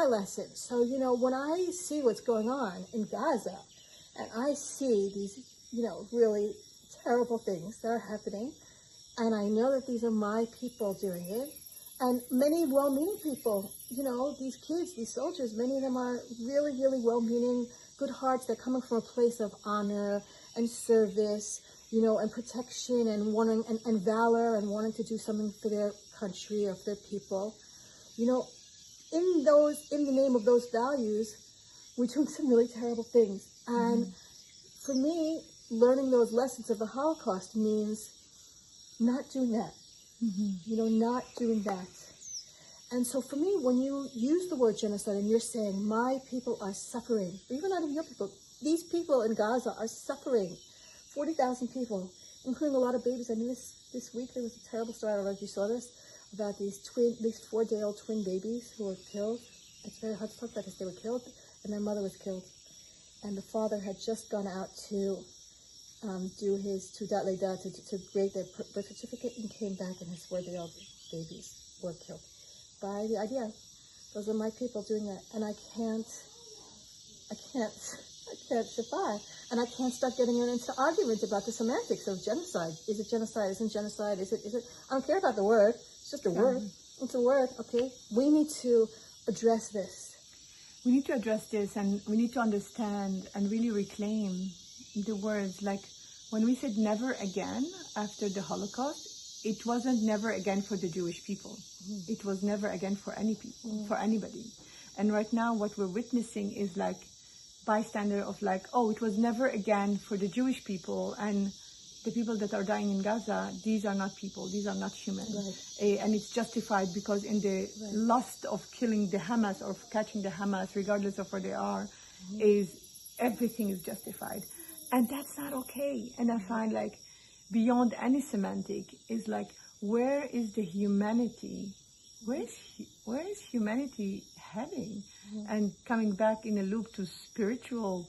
lesson. So, when I see what's going on in Gaza, and I see these, really terrible things that are happening, and I know that these are my people doing it, and many well-meaning people, these kids, these soldiers, many of them are really, really well-meaning, good hearts. They're coming from a place of honor and service, and protection and wanting and valor and wanting to do something for their country or for their people. In the name of those values, we're doing some really terrible things. And for me, learning those lessons of the Holocaust means not doing that. Not doing that. And so for me, when you use the word genocide and you're saying, my people are suffering, or even not even your people, these people in Gaza are suffering, 40,000 people, including a lot of babies. I mean, this week there was a terrible story, I don't know if you saw this, about these 4-day-old twin babies who were killed. It's very hard to talk about because they were killed, and their mother was killed. And the father had just gone out to do his Tudat Leda, to grade their birth certificate, and came back, and his 4-day-old babies were killed by the idea. Those are my people doing that, and I can't survive. And I can't start getting into arguments about the semantics of genocide. Is it genocide? Isn't genocide? Is it? I don't care about the word. It's just a word. It's a word, okay? We need to address this. We need to address this, and we need to understand and really reclaim the words. Like when we said never again after the Holocaust, it wasn't never again for the Jewish people. It was never again for any people, for anybody. And right now what we're witnessing is like bystander of like, oh, it was never again for the Jewish people, and the people that are dying in Gaza, these are not people, these are not human. Right. And it's justified because in the lust of killing the Hamas or catching the Hamas, regardless of where they are, is everything is justified. And that's not okay. And I find like beyond any semantic is like, where is the humanity? Where is humanity heading? And coming back in a loop to spiritual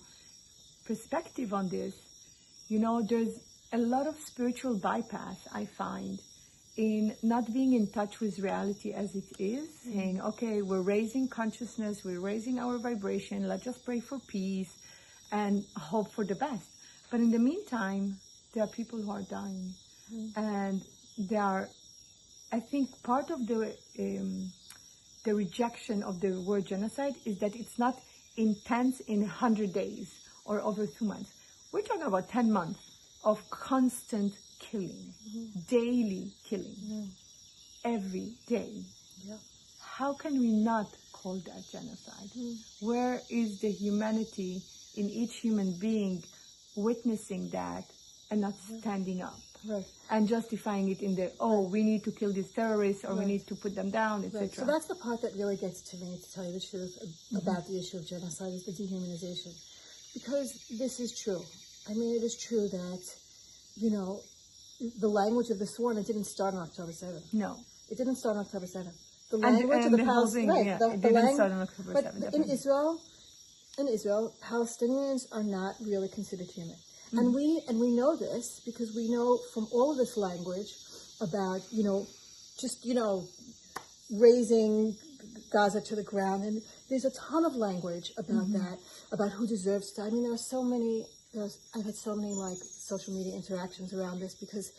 perspective on this, there's a lot of spiritual bypass, I find, in not being in touch with reality as it is, saying, okay, we're raising consciousness, we're raising our vibration, let's just pray for peace and hope for the best. But in the meantime, there are people who are dying. And they are, I think part of the rejection of the word genocide is that it's not intense in 100 days or over 2 months. We're talking about 10 months of constant killing, daily killing, every day. How can we not call that genocide? Where is the humanity in each human being witnessing that and not standing up? And justifying it in the, we need to kill these terrorists or we need to put them down, etc. So that's the part that really gets to me, to tell you the truth, about the issue of genocide, is the dehumanization. Because this is true. I mean, it is true that, the language of the sworn, it didn't start on October 7th. No. It didn't start on October 7th. The language of the Palestinians, it didn't start on October 7th. But in Israel, Palestinians are not really considered human. And we know this because we know from all of this language about, raising Gaza to the ground. And there's a ton of language about that, about who deserves to. I mean, I've had so many social media interactions around this because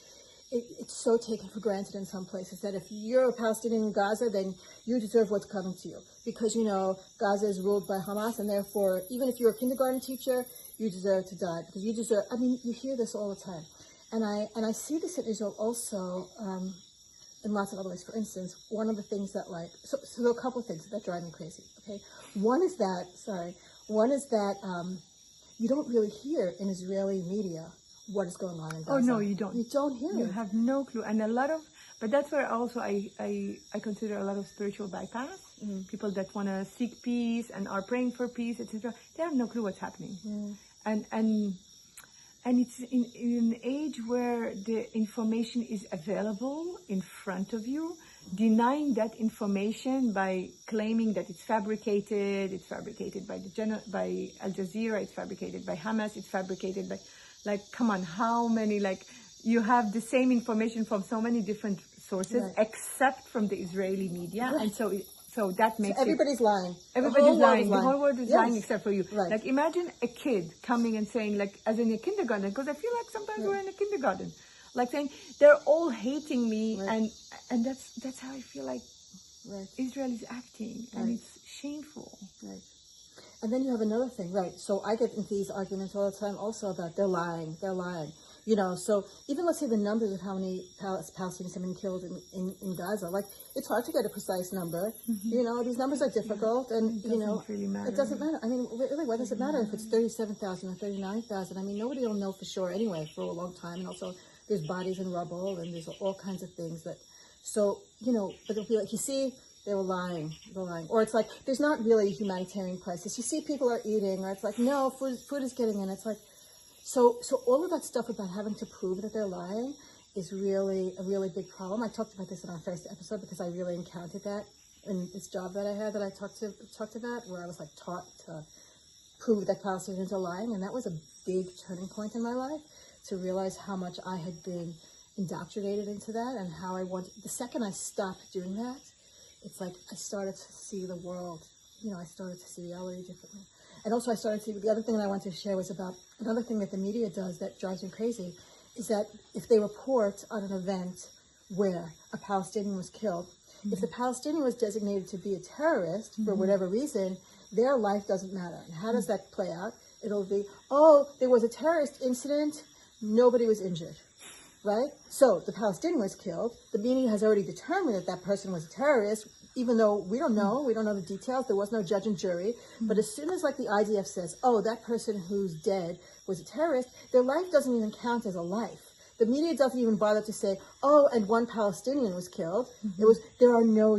it's so taken for granted in some places that if you're a Palestinian in Gaza, then you deserve what's coming to you. Because, Gaza is ruled by Hamas, and therefore, even if you're a kindergarten teacher, you deserve to die. Because you deserve, you hear this all the time. And I see this in Israel also in lots of other ways. For instance, one of the things that so there are a couple of things that drive me crazy, okay? One is that you don't really hear in Israeli media what is going on in Gaza. Oh, no, you don't. You don't hear it. You have no clue. And but that's where also I consider a lot of spiritual bypass. People that want to seek peace and are praying for peace, etc. They have no clue what's happening. And it's in an age where the information is available in front of you, denying that information by claiming that it's fabricated by by Al Jazeera, it's fabricated by Hamas, it's fabricated by, come on, how many, you have the same information from so many different sources, except from the Israeli media. And so So that makes everybody's lying. everybody's lying. The Lying. whole world is Yes. lying except for you. Right. Like imagine a kid coming and saying, like, as in a kindergarten, because I feel like sometimes we're in a kindergarten, like saying they're all hating me, Right. and that's how I feel like Right. Israel is acting, and Right. it's shameful. Right. And then you have another thing, right? So I get into these arguments all the time also about they're lying. You know, so even let's say the numbers of how many Palestinians have been killed in Gaza, like it's hard to get a precise number. You know, these numbers are difficult, and It you know, doesn't really matter. it doesn't matter. I mean, really, what does it matter if it's 37,000 or 39,000? I mean, nobody will know for sure anyway for a long time. And also, there's bodies in rubble, and there's all kinds of things that. So you know, but it'll be like you see. They were lying. Or it's like, there's not really a humanitarian crisis. You see people are eating, or it's like, no, food is getting in. It's like, so all of that stuff about having to prove that they're lying is really a really big problem. I talked about this in our first episode because I really encountered that in this job that I had that I talked about, where I was like taught to prove that Palestinians are lying. And that was a big turning point in my life, to realize how much I had been indoctrinated into that, and how the second I stopped doing that, it's like I started to see the world, you know, I started to see reality differently. And also I started to see, the other thing that I wanted to share was about another thing that the media does that drives me crazy, is that if they report on an event where a Palestinian was killed, if the Palestinian was designated to be a terrorist for whatever reason, their life doesn't matter. And how does that play out? It'll be, oh, there was a terrorist incident, nobody was injured. Right? So the Palestinian was killed. The media has already determined that that person was a terrorist, even though we don't know the details. There was no judge and jury. But as soon as like the IDF says, oh, that person who's dead was a terrorist, their life doesn't even count as a life. The media doesn't even bother to say, oh, and one Palestinian was killed. There are no